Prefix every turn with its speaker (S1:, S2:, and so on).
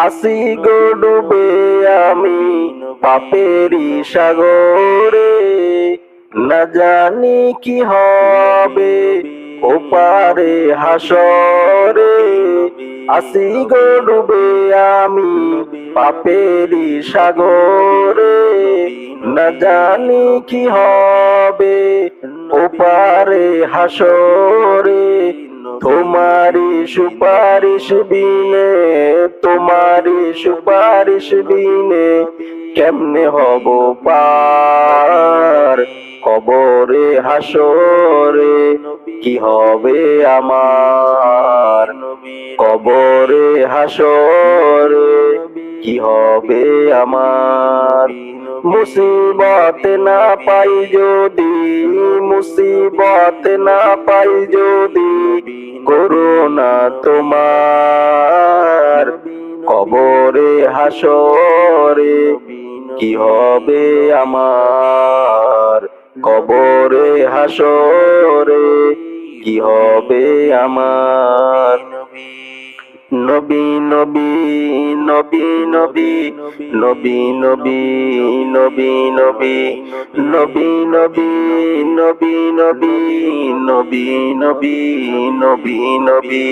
S1: আসি গো ডুবে আমি পাপেরি সাগরে, না জানি কি হবে ওপারে হাসরে। আসি গো ডুবে আমি পাপেরি সাগরে, না জানি কি হবে ওপারে হাসরে। তোমারি সুপারিশ বিনে, তোমারি সুপারিশ বিনে কেমনে হব পার, কবরে হাসরে কি হবে আমার, কবরে হাসরে কি হবে আমার। মুসিবত না পাই যদি, মুসিবত না পাই যদি, করুণা তোমার, কবরে হাসরে কি হবে আমার, কবরে হাসরে কি হবে আমার। নবী নবী নবী নবী নবী নবী নবী নবী নবী নবী নবী নবী নবী নবী নবী নবী।